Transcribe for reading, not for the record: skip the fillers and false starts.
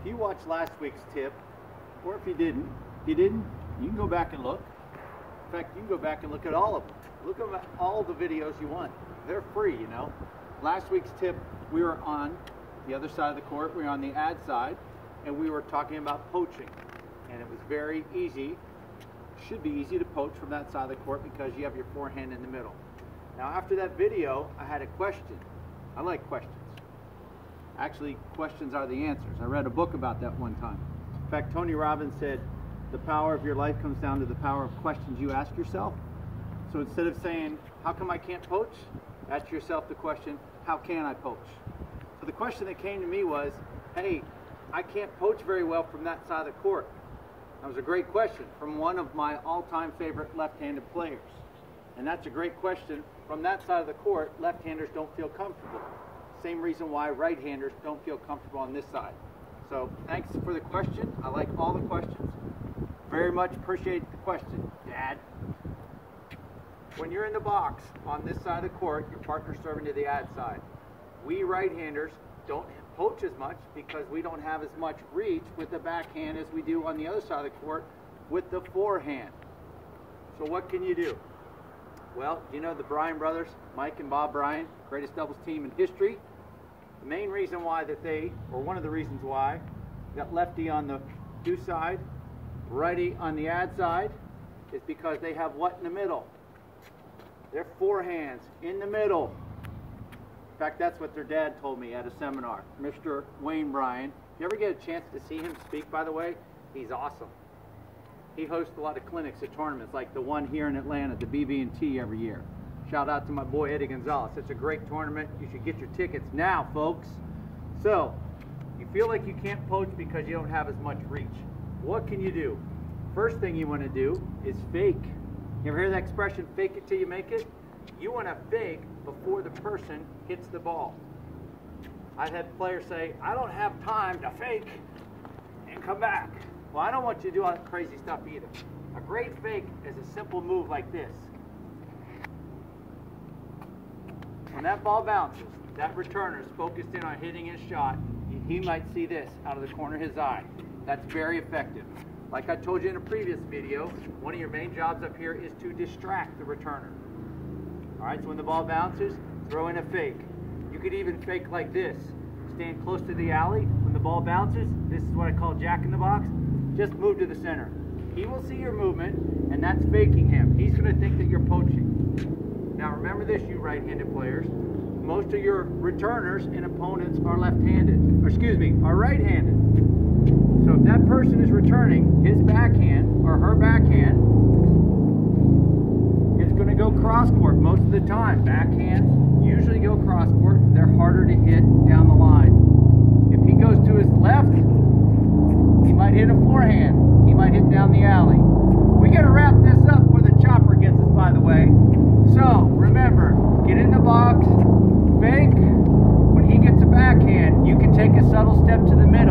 If you watched last week's tip, or if you didn't, you can go back and look. In fact, you can go back and look at all of them. Look at all the videos you want. They're free, you know. Last week's tip, we were on the other side of the court. We were on the ad side, and we were talking about poaching. And it was very easy, should be easy to poach from that side of the court because you have your forehand in the middle. Now, after that video, I had a question. I like questions. Actually, questions are the answers. I read a book about that one time. In fact, Tony Robbins said, the power of your life comes down to the power of questions you ask yourself. So instead of saying, how come I can't poach? Ask yourself the question, how can I poach? So the question that came to me was, hey, I can't poach very well from that side of the court. That was a great question from one of my all-time favorite left-handed players. And that's a great question. From that side of the court, left-handers don't feel comfortable. Same reason why right-handers don't feel comfortable on this side. So thanks for the question. I like all the questions. Very much appreciate the question, Dad. When you're in the box on this side of the court, your partner's serving to the ad side. We right-handers don't poach as much because we don't have as much reach with the backhand as we do on the other side of the court with the forehand. So what can you do? Well, you know the Bryan brothers, Mike and Bob Bryan, greatest doubles team in history. The main reason why that they, or one of the reasons why, got lefty on the do side, righty on the ad side, is because they have what in the middle? Their forehands in the middle. In fact, that's what their dad told me at a seminar, Mr. Wayne Bryan. If you ever get a chance to see him speak, by the way, he's awesome. He hosts a lot of clinics at tournaments like the one here in Atlanta, the BB&T every year. Shout out to my boy Eddie Gonzalez. It's a great tournament. You should get your tickets now, folks. So, you feel like you can't poach because you don't have as much reach. What can you do? First thing you want to do is fake. You ever hear that expression, fake it till you make it? You want to fake before the person hits the ball. I've had players say, I don't have time to fake and come back. Well, I don't want you to do all that crazy stuff either. A great fake is a simple move like this. When that ball bounces, that returner is focused in on hitting his shot. He might see this out of the corner of his eye. That's very effective. Like I told you in a previous video, one of your main jobs up here is to distract the returner. All right, so when the ball bounces, throw in a fake. You could even fake like this. Stand close to the alley. When the ball bounces, this is what I call jack in the box. Just move to the center. He will see your movement, and that's faking him. He's going to think that you're poaching. Now remember this, you right-handed players. Most of your returners and opponents are left-handed, or excuse me, are right-handed. So if that person is returning his backhand or her backhand, it's going to go cross-court most of the time. Backhands usually go cross-court. They're harder to hit down the line. If he goes to his left, he might hit a forehand. He might hit down the alley. We got to wrap this up where the chopper gets us, by the way. So remember, get in the box, fake. When he gets a backhand, you can take a subtle step to the middle.